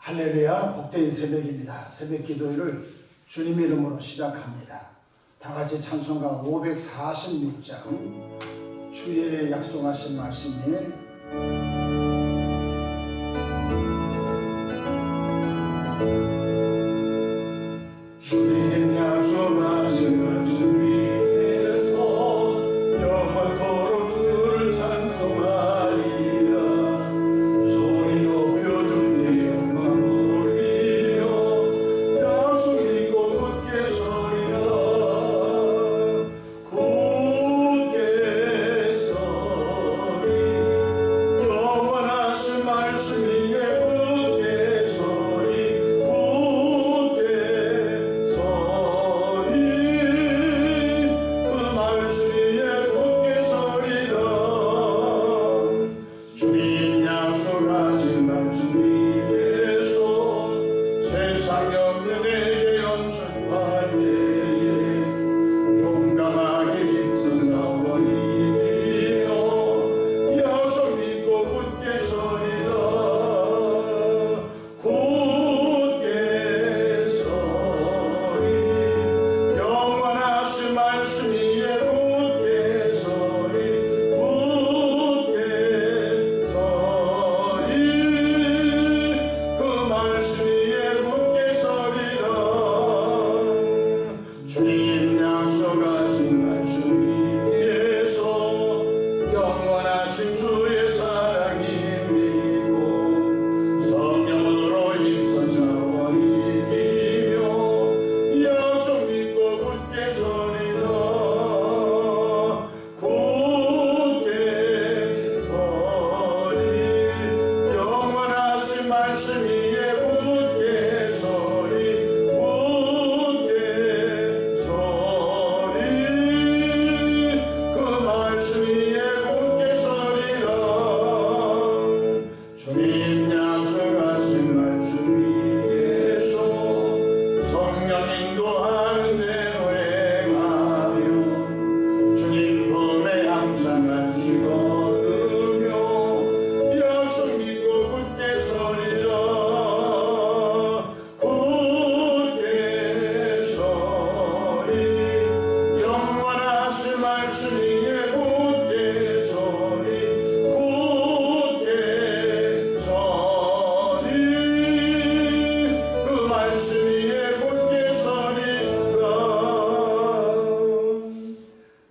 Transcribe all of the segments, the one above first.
할렐루야, 복된 새벽입니다. 새벽 기도회를 주님 이름으로 시작합니다. 다 같이 찬송가 546장 주의 약속하신 말씀이 주님 약속하신 말씀 위에서 영원토록 주를 찬송하리라. 소리 높여 주께 영광 올리며 약속 믿고 굳게 서리라. 굳게 서리 영원하신 말씀 위에 굳게 서리. 주님 약속하신 말씀 위에서 세상 염려되게 염천할 때에 용감하게 힘써 싸워 이기며 약속 믿고 굳게 서리라. 굳게 서리 영원하신 말씀 위에 굳게 서리. 주님 약속하신 말씀 위에서 영원하신 주의 사랑이 믿고 성령으로 힘써 싸워 이기며 약속 믿고 굳게 서리라. 굳게 서리 영원하신 말씀 위에 굳게 서리. 주님 약속하신 말씀 위에서 성령 인도하는 대로 행하며 주님 품에 항상 안식 얻으며 약속 믿고 굳게 서리라. 굳게 서리 영원하신 말씀 위에 굳게 서리.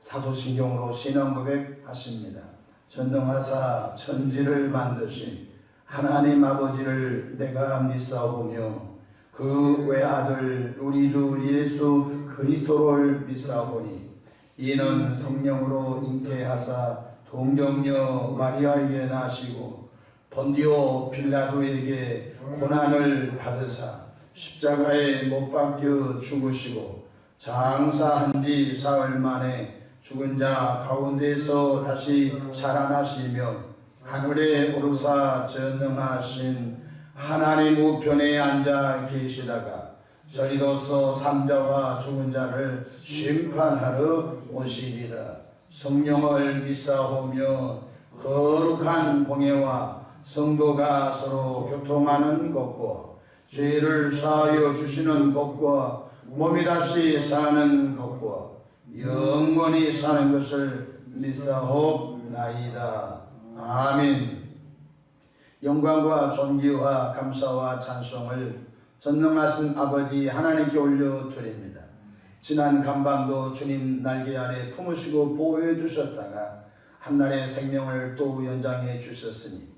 사도신경으로 신앙 고백하십니다. 전능하사 천지를 만드신 하나님 아버지를 내가 믿사오며 그 외아들 우리 주 예수 그리스도를 믿사오니 이는 성령으로 잉태하사 동정녀 마리아에게 나시고 본디오 빌라도에게 고난을 받으사 십자가에 못 박혀 죽으시고 장사한 지 사흘 만에 죽은 자 가운데서 다시 살아나시며 하늘에 오르사 전능하신 하나님 우편에 앉아 계시다가 저리로서 삼자와 죽은 자를 심판하러 오시리라. 성령을 믿사오며 거룩한 공예와 성도가 서로 교통하는 것과 죄를 사하여 주시는 것과 몸이 다시 사는 것과 영원히 사는 것을 믿사옵나이다. 아멘. 영광과 존귀와 감사와 찬송을 전능하신 아버지 하나님께 올려드립니다. 지난 간밤도 주님 날개 아래 품으시고 보호해 주셨다가 한날의 생명을 또 연장해 주셨으니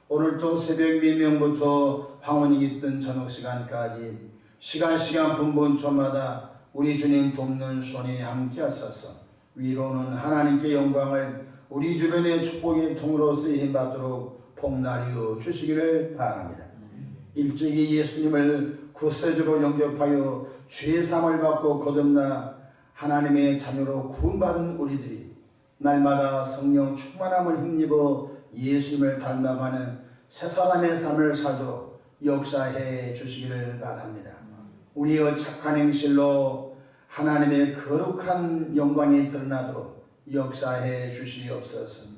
오늘도 새벽 미명부터 황혼이 깃든 저녁 시간까지 시간 분분초마다 우리 주님 돕는 손이 함께 하소서. 위로는 하나님께 영광을 우리 주변의 축복의 통으로 쓰임받도록 복날이어 주시기를 바랍니다. 일찍이 예수님을 구세주로 영접하여 죄 사함을 받고 거듭나 하나님의 자녀로 구원받은 우리들이 날마다 성령 충만함을 힘입어 예수님을 닮아가는 새 사람의 삶을 살도록 역사해 주시기를 바랍니다. 우리의 착한 행실로 하나님의 거룩한 영광이 드러나도록 역사해 주시옵소서.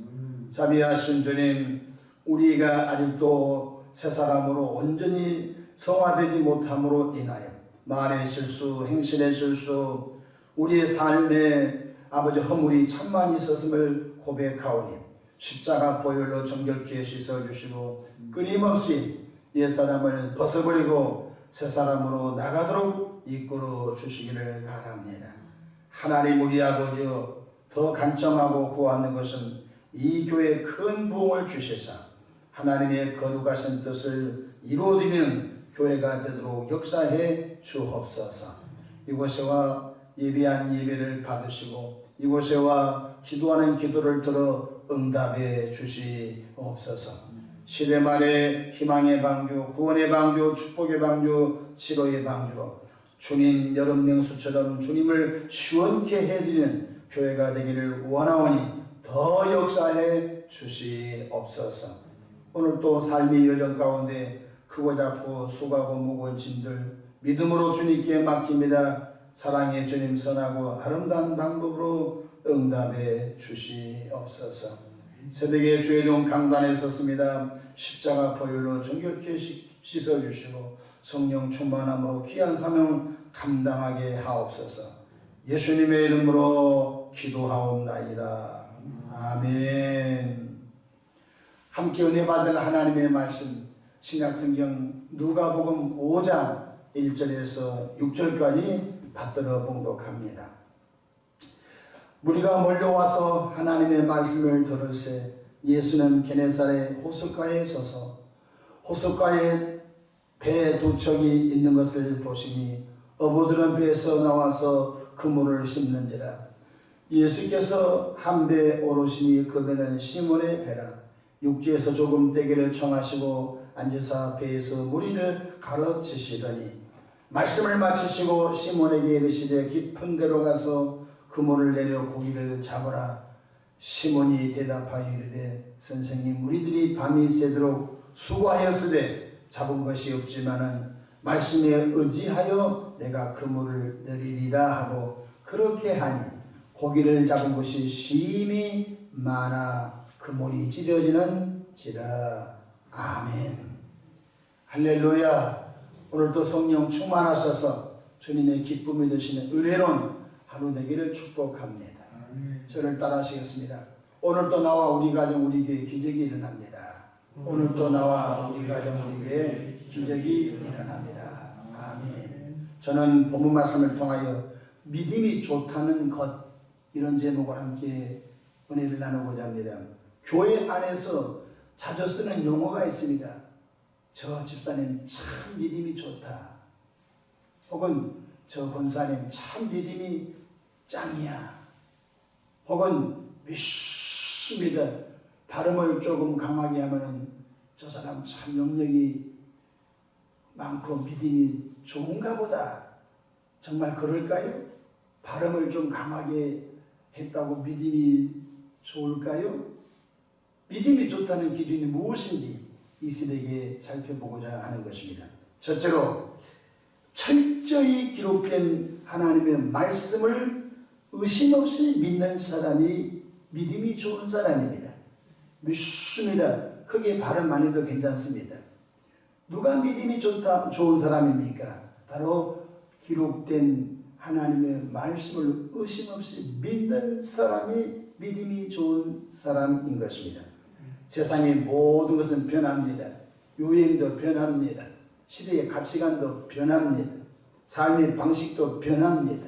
자비하신 주님, 우리가 아직도 새 사람으로 온전히 성화되지 못함으로 인하여 말의 실수, 행실의 실수, 우리의 삶에 아버지 허물이 참만 있었음을 고백하오니 십자가 보혈로 정결케 씻어주시고 끊임없이 옛사람을 벗어버리고 새사람으로 나가도록 이끌어 주시기를 바랍니다. 하나님 우리 아버지여, 더 간청하고 구하는 것은 이 교회에 큰 부흥을 주시사 하나님의 거룩하신 뜻을 이루어드리는 교회가 되도록 역사해 주옵소서. 이곳에와 예배한 예배를 받으시고 이곳에와 기도하는 기도를 들어 응답해 주시옵소서. 시대 말에 희망의 방주, 구원의 방주, 축복의 방주, 치료의 방주로 주님 여름 냉수처럼 주님을 시원케 해드리는 교회가 되기를 원하오니 더 역사해 주시옵소서. 오늘 또 삶의 여정 가운데 크고 작고 수고하고 무거운 짐들 믿음으로 주님께 맡깁니다. 사랑의 주님 선하고 아름다운 방법으로 응답해 주시옵소서. 새벽에 주의 종 강단에 섰습니다. 십자가 보혈로 정결케 씻어주시고 성령 충만함으로 귀한 사명 감당하게 하옵소서. 예수님의 이름으로 기도하옵나이다. 아멘. 함께 은혜 받을 하나님의 말씀 신약성경 누가복음 5장 1절에서 6절까지 받들어 봉독합니다. 무리가 몰려와서 하나님의 말씀을 들을새 예수는 게네사렛 호숫가에 서서 호숫가에 배 두 척이 있는 것을 보시니 어부들은 배에서 나와서 그물을 씹는지라. 예수께서 한 배 오르시니 그 배는 시몬의 배라. 육지에서 조금 떼기를 청하시고 앉으사 배에서 무리를 가르치시더니 말씀을 마치시고 시몬에게 이르시되 깊은 데로 가서 그물을 내려 고기를 잡으라. 시몬이 대답하여 이르되 선생님, 우리들이 밤이 새도록 수고하였으되 잡은 것이 없지만은 말씀에 의지하여 내가 그물을 내리리라 하고 그렇게 하니 고기를 잡은 것이 심히 많아 그물이 찢어지는지라. 아멘. 할렐루야. 오늘도 성령 충만하셔서 주님의 기쁨이 되시는 은혜로운 하루 되기를 축복합니다. 저를 따라하시겠습니다. 오늘도 나와 우리 가정 우리 교회 기적이 일어납니다. 오늘도 나와 우리 가정 우리 교회 기적이 일어납니다. 아멘. 저는 본문 말씀을 통하여 믿음이 좋다는 것, 이런 제목을 함께 은혜를 나누고자 합니다. 교회 안에서 자주 쓰는 용어가 있습니다. 저 집사님 참 믿음이 좋다. 혹은 저 권사님 참 믿음이 짱이야. 혹은 믿습니다. 발음을 조금 강하게 하면은 저 사람 참 영역이 많고 믿음이 좋은가 보다. 정말 그럴까요? 발음을 좀 강하게 했다고 믿음이 좋을까요? 믿음이 좋다는 기준이 무엇인지 이 시대에 살펴보고자 하는 것입니다. 첫째로 철저히 기록된 하나님의 말씀을 의심 없이 믿는 사람이 믿음이 좋은 사람입니다. 믿습니다. 크게 발음 안 해도 괜찮습니다. 누가 믿음이 좋은 사람입니까? 바로 기록된 하나님의 말씀을 의심 없이 믿는 사람이 믿음이 좋은 사람인 것입니다. 세상의 모든 것은 변합니다. 유행도 변합니다. 시대의 가치관도 변합니다. 삶의 방식도 변합니다.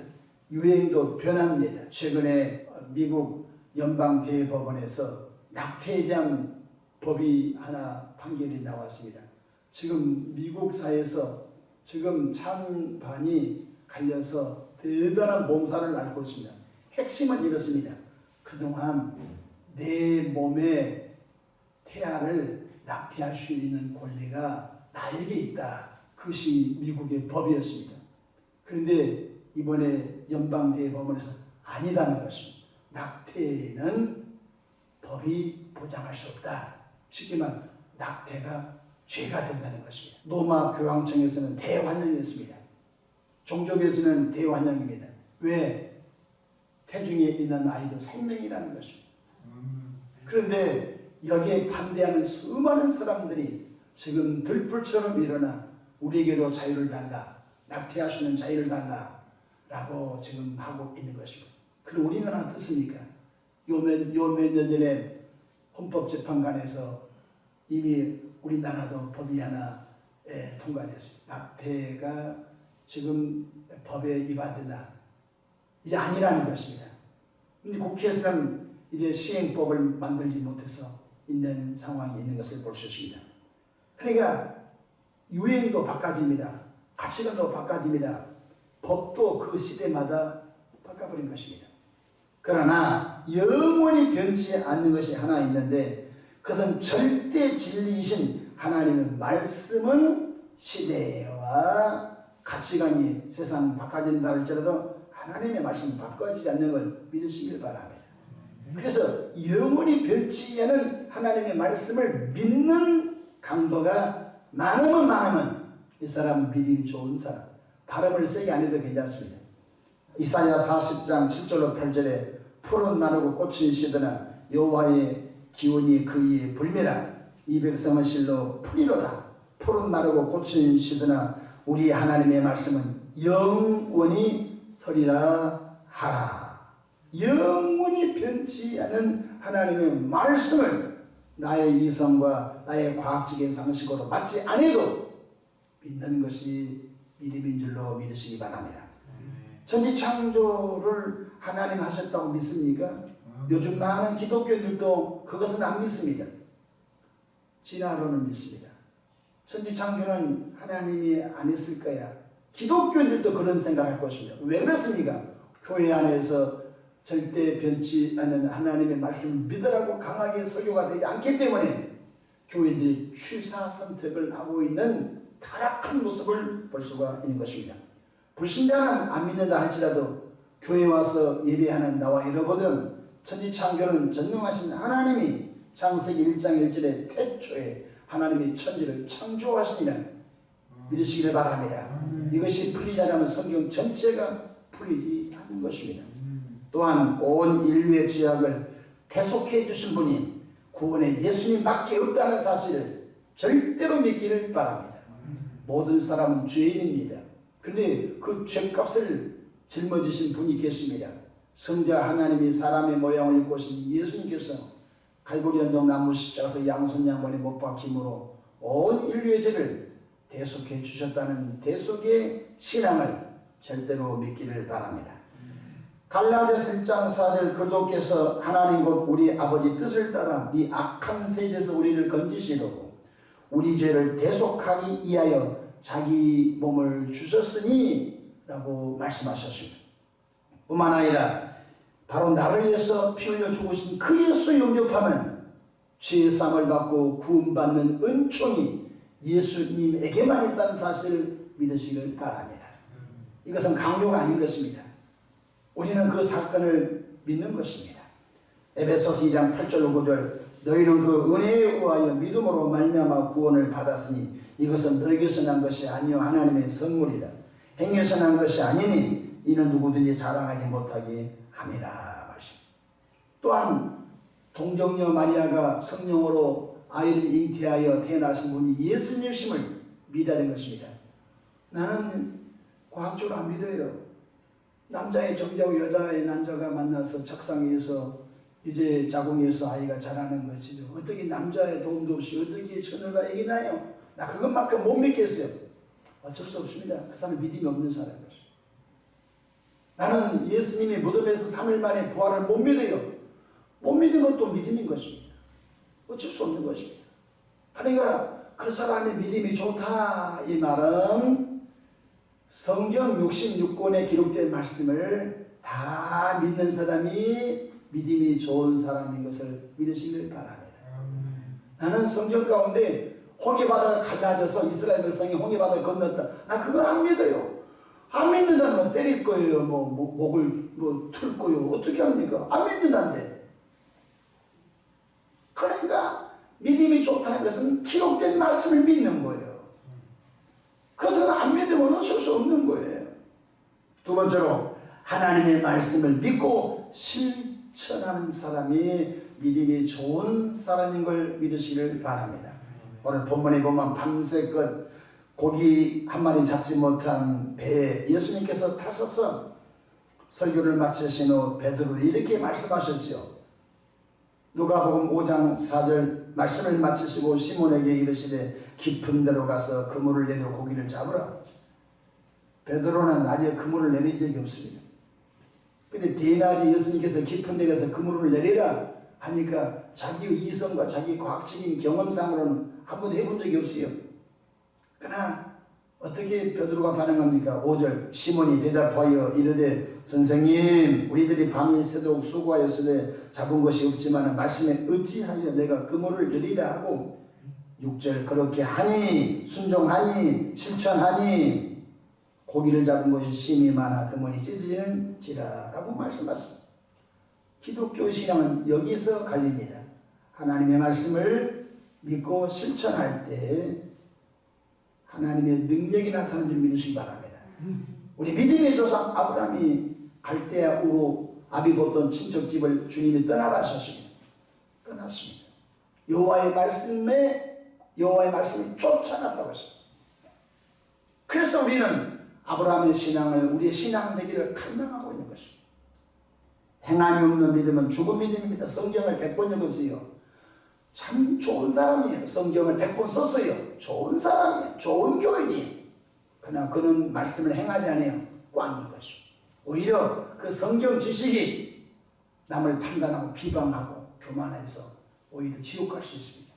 유행도 변합니다. 최근에 미국 연방대법원에서 낙태에 대한 법이 하나 판결이 나왔습니다. 지금 미국 사회에서 지금 찬반이 갈려서 대단한 몸살을 앓고 있습니다. 핵심은 이렇습니다. 그동안 내 몸에 태아를 낙태할 수 있는 권리가 나에게 있다. 그것이 미국의 법이었습니다. 그런데 이번에 연방대법원에서 아니다는 것입니다. 낙태는 법이 보장할 수 없다. 쉽게 말하면 낙태가 죄가 된다는 것입니다. 로마 교황청에서는 대환영했습니다. 종교계에서는 대환영입니다. 왜? 태중에 있는 아이도 생명이라는 것입니다. 그런데 여기에 반대하는 수많은 사람들이 지금 들불처럼 일어나 우리에게도 자유를 달라, 낙태할 수 있는 자유를 달라 라고 지금 하고 있는 것이고, 그럼 우리는 어떻습니까? 요 몇 년 전에 헌법재판관에서 이미 우리나라도 법이 하나 통과됐습니다. 낙태가 지금 법에 위반된다. 이제 아니라는 것입니다. 근데 국회에서는 이제 시행법을 만들지 못해서 있는 상황이 있는 것을 볼 수 있습니다. 그러니까 유행도 바꿔집니다. 가치관도 바꿔집니다. 법도 그 시대마다 바꿔버린 것입니다. 그러나 영원히 변치 않는 것이 하나 있는데, 그것은 절대 진리이신 하나님의 말씀은 시대와 가치관이 세상 바꿔진다 할지라도 하나님의 말씀이 바꿔지지 않는 걸 믿으시길 바랍니다. 그래서 영원히 변치 않은 하나님의 말씀을 믿는 강도가 많으면 이 사람 믿음이 좋은 사람, 발음을 세게 안 해도 괜찮습니다. 이사야 40장 7절로 8절에 푸른 나르고 꽃은 시드나 여호와의 기운이 그 위에 불미라. 이 백성은 실로 풀이로다. 푸른 나르고 꽃은 시드나 우리 하나님의 말씀은 영원히 서리라 하라. 영원히 변치 않은 하나님의 말씀을 나의 이성과 나의 과학적인 상식으로 맞지 않아도 믿는 것이 믿음인 줄로 믿으시기 바랍니다. 천지창조를 하나님 하셨다고 믿습니까? 요즘 많은 기독교인들도 그것은 안 믿습니다. 진화론을 믿습니다. 천지창조는 하나님이 안 했을 거야. 기독교인들도 그런 생각할 것입니다. 왜 그렇습니까? 교회 안에서 절대 변치 않는 하나님의 말씀을 믿으라고 강하게 설교가 되지 않기 때문에 교회들이 취사 선택을 하고 있는 타락한 모습을 볼 수가 있는 것입니다. 불신자는 안 믿는다 할지라도 교회 와서 예배하는 나와 여러분들은 천지창조는 전능하신 하나님이 창세기 1장 1절에 태초에 하나님이 천지를 창조하시니는 믿으시기를 바랍니다. 이것이 풀리지 않으면 성경 전체가 풀리지 않는 것입니다. 또한 온 인류의 죄악을 대속해 주신 분이 구원의 예수님밖에 없다는 사실을 절대로 믿기를 바랍니다. 모든 사람은 죄인입니다. 그런데 그 죄값을 짊어지신 분이 계십니다. 성자 하나님이 사람의 모양을 입고 오신 예수님께서 갈보리 언덕 나무 십자가에서 양손 양발에 못 박힘으로 온 인류의 죄를 대속해 주셨다는 대속의 신앙을 절대로 믿기를 바랍니다. 갈라디아서 1장 4절 그리스도께서 하나님 곧 우리 아버지 뜻을 따라 이 악한 세대에서 우리를 건지시려고 우리 죄를 대속하기 위하여 자기 몸을 주셨으니 라고 말씀하셨습니다. 뿐만 아니라 바로 나를 위해서 피 흘려 죽으신 그 예수 영접하면 죄사함을 받고 구원받는 은총이 예수님에게만 있다는 사실을 믿으시길 바랍니다. 이것은 강요가 아닌 것입니다. 우리는 그 사건을 믿는 것입니다. 에베소서 2장 8절로 9절 너희는 그 은혜에 의하여 믿음으로 말미암아 구원을 받았으니 이것은 너에게서 난 것이 아니요 하나님의 선물이라. 행위에서 난 것이 아니니 이는 누구든지 자랑하지 못하게 함이라 말씀. 또한 동정녀 마리아가 성령으로 아이를 잉태하여 태어나신 분이 예수님심을 믿어야 되는 것입니다. 나는 과학적으로 안 믿어요. 남자의 정자와 여자의 난자가 만나서 책상 위에서 이제 자궁에서 아이가 자라는 것이죠. 어떻게 남자의 도움도 없이 어떻게 처녀가 애기 나요? 나 그것만큼 못 믿겠어요. 어쩔 수 없습니다. 그 사람은 믿음이 없는 사람인 것입니다. 나는 예수님이 무덤에서 3일 만에 부활을 못 믿어요. 못 믿는 것도 믿음인 것입니다. 어쩔 수 없는 것입니다. 그러니까 그 사람의 믿음이 좋다 이 말은 성경 66권에 기록된 말씀을 다 믿는 사람이 믿음이 좋은 사람인 것을 믿으시길 바랍니다. 나는 성경 가운데 홍해바다가 갈라져서 이스라엘 백성이 홍해바다를 건넜다. 나 그거 안 믿어요. 안 믿는다면 때릴 거예요. 목을 틀 거예요. 어떻게 합니까? 안 믿는다는데. 그러니까 믿음이 좋다는 것은 기록된 말씀을 믿는 거예요. 그것은 안 믿으면 어쩔 수 없는 거예요. 두 번째로 하나님의 말씀을 믿고 실천하는 사람이 믿음이 좋은 사람인 걸 믿으시기를 바랍니다. 오늘 본문에 보면 밤새껏 고기 한 마리 잡지 못한 배에 예수님께서 타셔서 설교를 마치신 후 베드로에게 이렇게 말씀하셨지요. 누가복음 5장 4절 말씀을 마치시고 시몬에게 이르시되 깊은 데로 가서 그물을 내려 고기를 잡으라. 베드로는 낮에 그물을 내린 적이 없습니다. 근데 대낮에 예수님께서 깊은 데 가서 그물을 내리라 하니까 자기의 이성과 자기 과학적인 경험상으로는 한 번도 해본 적이 없어요. 그러나 어떻게 베드로가 반응합니까? 5절 시몬이 대답하여 이르되 선생님 우리들이 밤이 새도록 수고하였으되 잡은 것이 없지만 말씀에 어찌하여 내가 그물을 내리라 하고 6절 그렇게 하니 순종하니 실천하니 고기를 잡은 것이 심히 많아 그물이 찢어지는지라 라고 말씀하셨습니다. 기독교 신앙은 여기서 갈립니다. 하나님의 말씀을 믿고 실천할 때 하나님의 능력이 나타나는 줄 믿으시기 바랍니다. 우리 믿음의 조상 아브라함이 갈대아 우로 아비보던 친척집을 주님이 떠나라 하셨습니다. 떠났습니다. 여호와의 말씀을 쫓아갔다고 했습니다. 그래서 우리는 아브라함의 신앙을 우리의 신앙 되기를 갈망하고 있는 것입니다. 행함이 없는 믿음은 죽은 믿음입니다. 성경을 100번 읽었어요. 참 좋은 사람이에요. 성경을 100번 썼어요. 좋은 사람이에요. 좋은 교인이에요. 그러나 그는 말씀을 행하지 않아요. 꽝인 것이죠. 오히려 그 성경 지식이 남을 판단하고 비방하고 교만해서 오히려 지옥 갈 수 있습니다.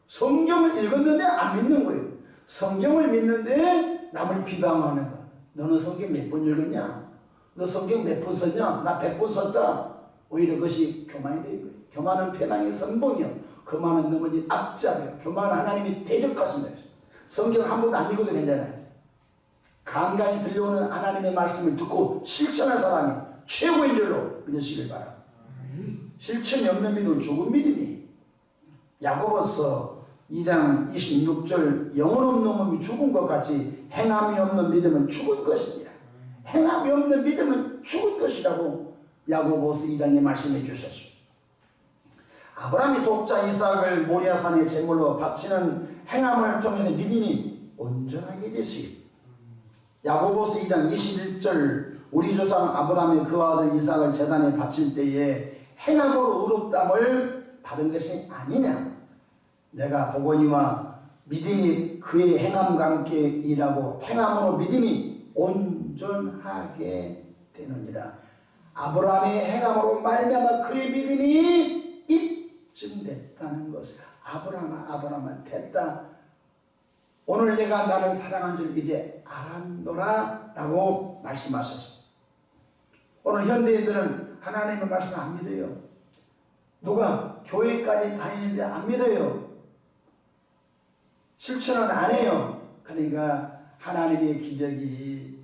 성경을 읽었는데 안 믿는 거예요. 성경을 믿는데 남을 비방하는 거. 너는 성경 몇 번 읽었냐? 너 성경 몇 번 썼냐? 나 100번 썼다. 오히려 그것이 교만이 되는 거예요. 교만은 패망의 선봉이요. 교만은 넘어진 앞잡이요. 교만은 하나님이 대적하신다. 성경 한 번도 안 읽어도 괜찮아요. 간간히 들려오는 하나님의 말씀을 듣고 실천한 사람이 최고인 줄로 믿으시길 바랍니다. 실천이 없는 믿음은 죽은 믿음이에요. 야고보서 2장 26절 영혼 없는 몸이 죽은 것 같이 행함이 없는 믿음은 죽은 것입니다. 행함이 없는 믿음은 죽은 것이라고 야고보서 2장에 말씀해 주셨습니다. 아브라함이 독자 이삭을 모리아산에 제물로 바치는 행함을 통해서 믿음이 온전하게 됐어요. 야고보서 2장 21절 우리 조상 아브라함이 그 아들 이삭을 제단에 바칠 때에 행함으로 의롭다함을 받은 것이 아니냐. 내가 보거니와 믿음이 그의 행함과 함께 일하고 행함으로 믿음이 온전하게 되느니라. 아브라함의 행함으로 말미암아 그의 믿음이 입증됐다는 것을 아브라함아 됐다. 오늘 내가 나를 사랑한 줄 이제 알았노라 라고 말씀하셨습니다. 오늘 현대인들은 하나님의 말씀을 안 믿어요. 누가 교회까지 다니는데 안 믿어요. 실천은 안 해요. 그러니까 하나님의 기적이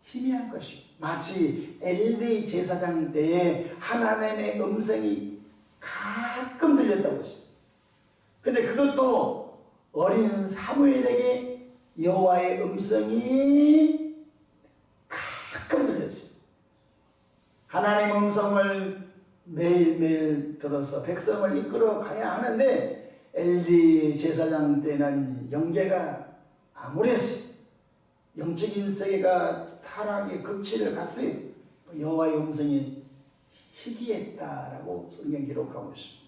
희미한 것이요. 마치 엘리 제사장 때에 하나님의 음성이 가끔 들렸다고 했어요. 근데 그것도 어린 사무엘에게 여호와의 음성이 가끔 들렸어요. 하나님의 음성을 매일매일 들어서 백성을 이끌어 가야 하는데 엘리 제사장 때는 영계가 암울했어요. 영적인 세계가 타락의 극치를 갔어요. 여호와의 음성이 희귀했다라고 성경 기록하고 있습니다.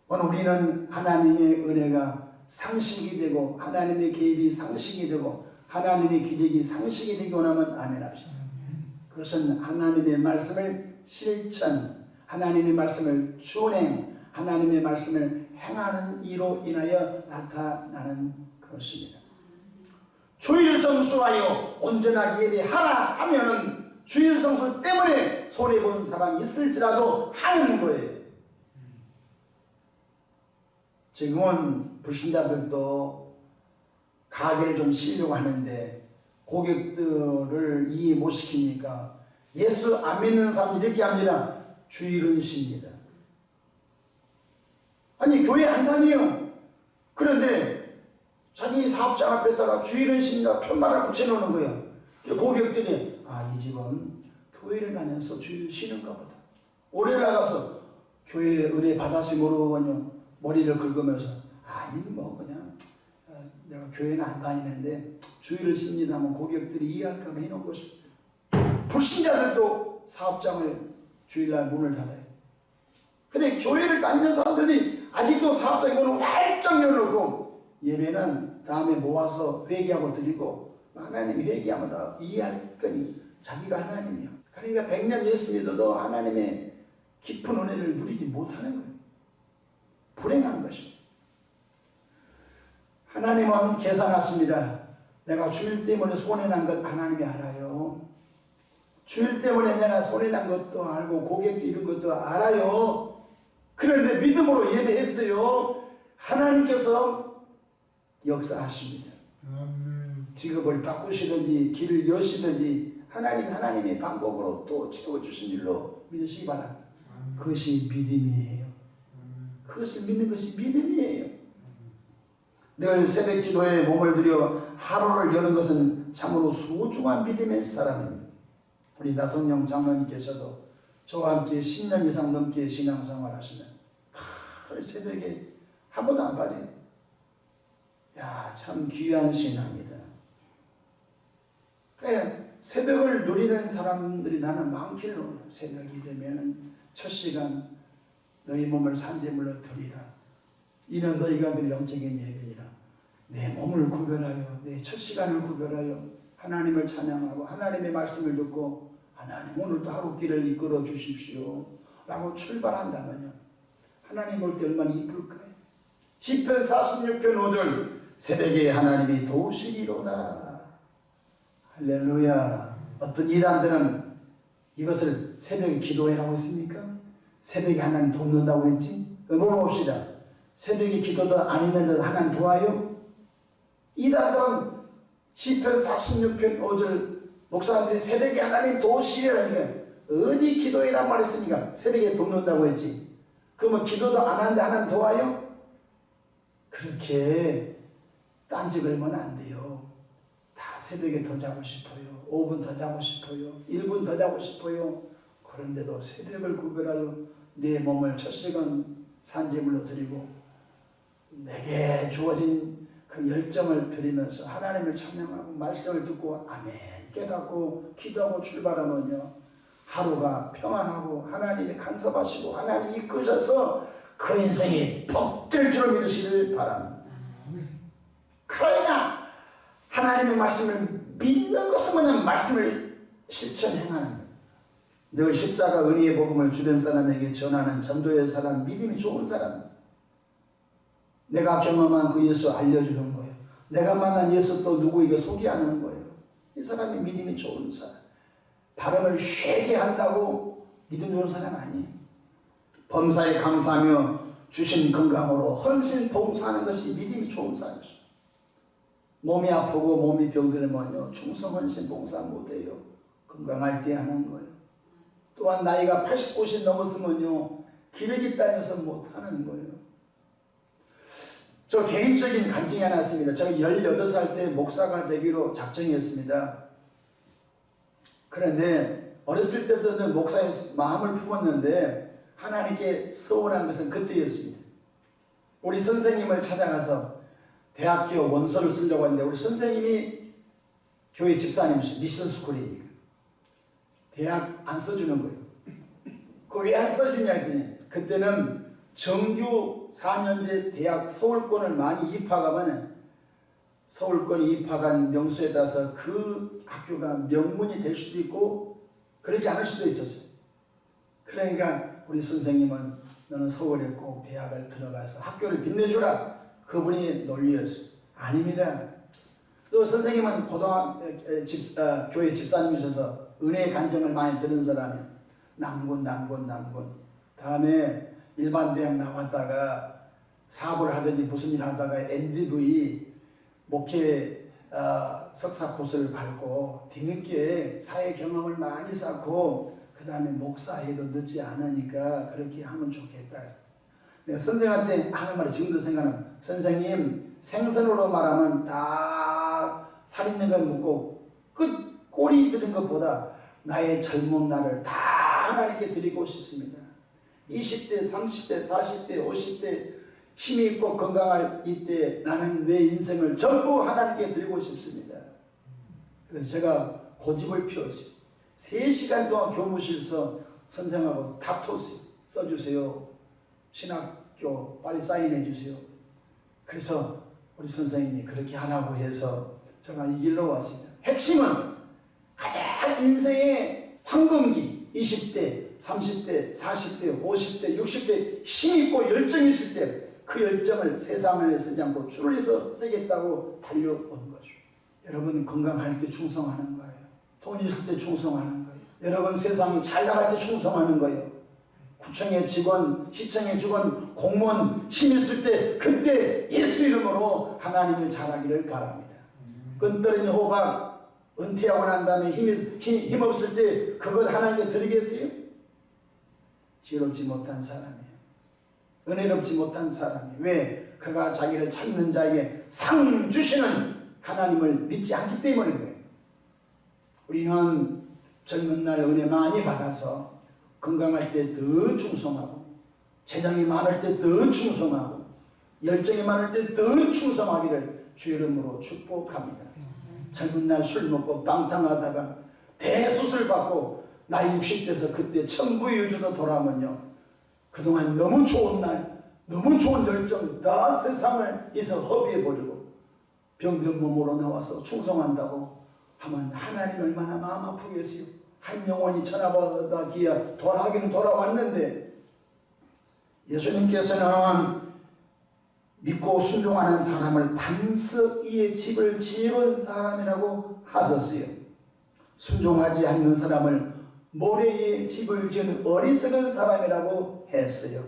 오늘 우리는 하나님의 은혜가 상식이 되고 하나님의 계획이 상식이 되고 하나님의 기적이 상식이 되기 원하면 아멘 합시다. 그것은 하나님의 말씀을 실천, 하나님의 말씀을 준행, 하나님의 말씀을 행하는 이로 인하여 나타나는 것입니다. 주일 성수하여 온전하게 예배하라 하면은 주일 성수 때문에 손해본 사람이 있을지라도 하는 거예요. 지금은 불신자들도 가게를 좀 쉬려고 하는데 고객들을 이해 못 시키니까 예수 안 믿는 사람이 이렇게 합니다. 주일은 쉽니다. 아니 교회 안 다녀요. 그런데 자기 사업장 앞에다가 주일은 쉽니다 편말을 붙여놓는 거예요. 고객들이 이 집은 교회를 다녀서 주일 쉬는가 보다. 오래 나가서 교회 은혜 받았으면 모르거든요. 머리를 긁으면서 뭐 그냥 내가 교회는 안 다니는데 주일을 씁니다 하면 고객들이 이해할까 봐 해놓은 것입니다. 불신자들도 사업장을 주일날 문을 닫아요. 근데 교회를 다니는 사람들이 아직도 사업장 문을 활짝 열어놓고 예배는 다음에 모아서 회개하고 드리고 하나님이 회개하면 다 이해할 거니 자기가 하나님이요. 그러니까 100년 예수 믿어도 하나님의 깊은 은혜를 누리지 못하는 거예요. 불행한 것입니다. 하나님은 계산하십니다. 내가 주일 때문에 손해난 것 하나님이 알아요. 주일 때문에 내가 손해난 것도 알고 고객 잃은 것도 알아요. 그런데 믿음으로 예배했어요. 하나님께서 역사하십니다. 직업을 바꾸시든지 길을 여시든지 하나님의 방법으로 또 채워주신 일로 믿으시기 바랍니다. 그것이 믿음이에요. 그것을 믿는 것이 믿음이에요. 늘 새벽 기도에 몸을 들여 하루를 여는 것은 참으로 소중한 믿음의 사람입니다. 우리 나성영 장로님께서도 저와 함께 10년 이상 넘게 신앙생활 하시면 하루 새벽에 한 번도 안 빠져요. 야, 참 귀한 신앙이다. 그래, 새벽을 누리는 사람들이 나는 많기를 원해요. 새벽이 되면은 첫 시간 너희 몸을 산제물로 드리라. 이는 너희가 늘 영적인 예배니라. 내 몸을 구별하여 내 첫 시간을 구별하여 하나님을 찬양하고 하나님의 말씀을 듣고 하나님 오늘도 하루길을 이끌어 주십시오 라고 출발한다면요, 하나님 볼 때 얼마나 이쁠까요? 시편 46편 5절 새벽에 하나님이 도우시리로다. 할렐루야. 어떤 이단들은 이것을 새벽에 기도해라고 했습니까? 새벽에 하나님 돕는다고 했지? 물어봅시다. 새벽에 기도도 안 했는데 하나님 도와요? 이단들은 시편 46편 5절 목사님들이 새벽에 하나님 도우시리라니까 어디 기도해란 말했습니까? 새벽에 돕는다고 했지. 그러면 기도도 안 하는데 하나님 도와요? 그렇게 딴지 걸면 안 돼요. 다 새벽에 더 자고 싶어요. 5분 더 자고 싶어요. 1분 더 자고 싶어요. 그런데도 새벽을 구별하여 내 몸을 첫 시간 산제물로 드리고 내게 주어진 그 열정을 드리면서 하나님을 찬양하고 말씀을 듣고 아멘 깨닫고 기도하고 출발하면요, 하루가 평안하고 하나님이 간섭하시고 하나님이 이끄셔서 그 인생이 복될 줄을 믿으시길 바랍니다. 그러나 하나님의 말씀을 믿는 것은 뭐냐면 말씀을 실천 행하는 거예요. 늘 십자가 은혜의 복음을 주변 사람에게 전하는 전도의 사람, 믿음이 좋은 사람, 내가 경험한 그 예수 알려주는 거예요. 내가 만난 예수 또 누구에게 소개하는 거예요. 이 사람이 믿음이 좋은 사람. 발음을 쉬게 한다고 믿음 좋은 사람 아니에요. 범사에 감사하며 주신 건강으로 헌신 봉사하는 것이 믿음이 좋은 사람이죠. 몸이 아프고 몸이 병들면요, 충성 헌신 봉사 못해요. 건강할 때 하는 거예요. 또한 나이가 80, 90 넘었으면요, 기력이 딸려서 못하는 거예요. 저 개인적인 간증이 하나 있습니다. 제가 18살 때 목사가 되기로 작정했습니다. 그런데 어렸을 때부터 목사의 마음을 품었는데 하나님께 서운한 것은 그때였습니다. 우리 선생님을 찾아가서 대학교 원서를 쓰려고 했는데 우리 선생님이 교회 집사님이시 미션스쿨이니까 대학 안 써주는 거예요. 그거 왜 안 써주냐 했더니 그때는 정규 4년제 대학 서울권을 많이 입학하면 서울권이 입학한 명수에 따라서 그 학교가 명문이 될 수도 있고 그러지 않을 수도 있었어요. 그러니까 우리 선생님은 너는 서울에 꼭 대학을 들어가서 학교를 빛내주라. 그분이 논리였어요. 아닙니다. 또 선생님은 교회 집사님이셔서 은혜의 간증을 많이 들은 사람이 남군. 다음에 일반 대학 나왔다가 사업을 하든지 무슨 일 하다가 MDV 목회 석사 코스를 밟고 뒤늦게 사회 경험을 많이 쌓고 그 다음에 목사해도 늦지 않으니까 그렇게 하면 좋겠다. 내가 선생한테 하는 말이 지금도 생각나면 선생님 생선으로 말하면 다 살있는 거 먹고 끝 꼬리 드는 것보다 나의 젊은 날을 다 하나님께 드리고 싶습니다. 20대, 30대, 40대, 50대 힘이 있고 건강할 이때 나는 내 인생을 전부 하나님께 드리고 싶습니다. 그래서 제가 고집을 피웠어요. 3시간 동안 교무실에서 선생하고 다퉜어요. 써주세요. 신학교 빨리 사인해 주세요. 그래서 우리 선생님이 그렇게 하라고 해서 제가 이 길로 왔습니다. 핵심은 가장 인생의 황금기 20대, 30대, 40대, 50대, 60대 힘있고 열정이 있을 때 그 열정을 세상을 쓰지 않고 줄을 해서 쓰겠다고 달려온 거죠. 여러분 건강할 때 충성하는 거예요. 돈 있을 때 충성하는 거예요. 여러분 세상이 잘 나갈 때 충성하는 거예요. 구청의 직원, 시청의 직원, 공무원 힘 있을 때 그때 예수 이름으로 하나님을 잘하기를 바랍니다. 끈떨어진 호박 은퇴하고 난 다음에 힘 없을 때 그것 하나님께 드리겠어요? 지혜롭지 못한 사람이에요. 은혜롭지 못한 사람이에요. 왜? 그가 자기를 찾는 자에게 상 주시는 하나님을 믿지 않기 때문인 거예요. 우리는 젊은 날 은혜 많이 받아서 건강할 때 더 충성하고 재정이 많을 때 더 충성하고 열정이 많을 때 더 충성하기를 주 이름으로 축복합니다. 젊은 날 술 먹고 방탕하다가 대수술 받고 나이 60대에서 그때 천부유주에서 돌아오면요, 그동안 너무 좋은 날 너무 좋은 열정 다 세상을 해서 허비해버리고 병든 몸으로 나와서 충성한다고 하면 하나님 얼마나 마음 아프겠어요. 한 영혼이 천하보다 귀하 돌아가기는 돌아왔는데, 예수님께서는 믿고 순종하는 사람을 반석 위에 집을 지은 사람이라고 하셨어요. 순종하지 않는 사람을 모래 위에 집을 지은 어리석은 사람이라고 했어요.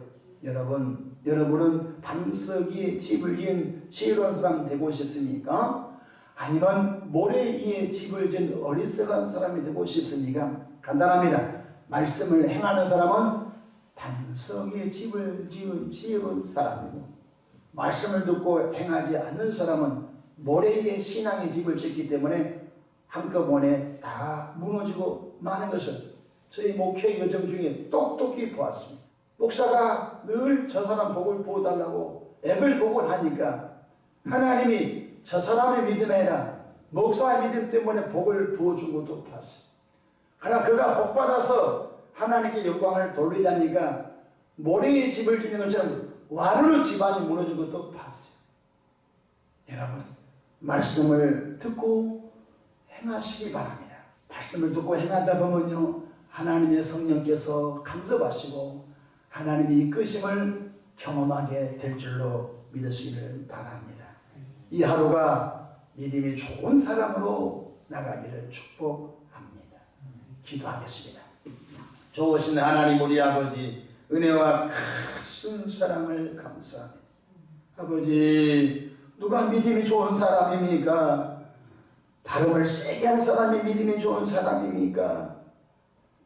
여러분은 반석 위에 집을 지은 지혜로운 사람 되고 싶습니까? 아니면 모래 위에 집을 지은 어리석은 사람이 되고 싶습니까? 간단합니다. 말씀을 행하는 사람은 반석 위에 집을 지은 지혜로운 사람이고, 말씀을 듣고 행하지 않는 사람은 모래 위에 신앙의 집을 짓기 때문에 한꺼번에 다 무너지고 마는 것을 저희 목회 여정 중에 똑똑히 보았습니다. 목사가 늘 저 사람 복을 부어달라고 애를 복을 하니까 하나님이 저 사람의 믿음이 아니라 목사의 믿음 때문에 복을 부어준 것도 봤어요. 그러나 그가 복받아서 하나님께 영광을 돌리자니까 모래의 집을 짓는 것처럼 와르르 집안이 무너진 것도 봤어요. 여러분, 말씀을 듣고 행하시기 바랍니다. 말씀을 듣고 행하다 보면요, 하나님의 성령께서 간섭하시고 하나님의 이끄심을 경험하게 될 줄로 믿으시기를 바랍니다. 이 하루가 믿음이 좋은 사람으로 나가기를 축복합니다. 기도하겠습니다. 좋으신 하나님 우리 아버지, 은혜와 큰 사랑을 감사합니다. 아버지, 누가 믿음이 좋은 사람입니까? 발음을 세게 한 사람이 믿음이 좋은 사람입니까?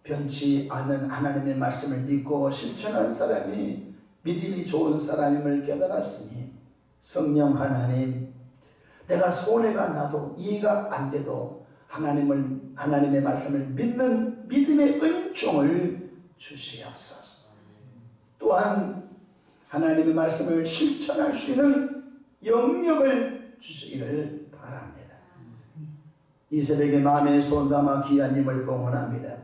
변치 않은 하나님의 말씀을 믿고 실천하는 사람이 믿음이 좋은 사람임을 깨달았으니, 성령 하나님, 내가 손해가 나도 이해가 안 돼도 하나님의 말씀을 믿는 믿음의 은총을 주시옵소서. 또한 하나님의 말씀을 실천할 수 있는 영역을 주시기를 바랍니다. 이 새벽에 마음에 손 담아 귀한 힘을 봉헌합니다.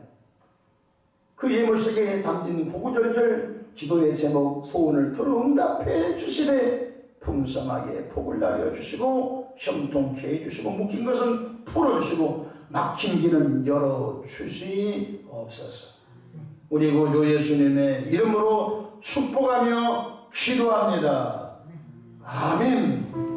그 예물 속에 담긴 구구절절 기도의 제목 소원을 들어 응답해 주시되 풍성하게 복을 날려주시고 형통케 해주시고 묶인 것은 풀어주시고 막힌 길은 열어주시옵소서. 우리 구주 예수님의 이름으로 축복하며 기도합니다. 아멘.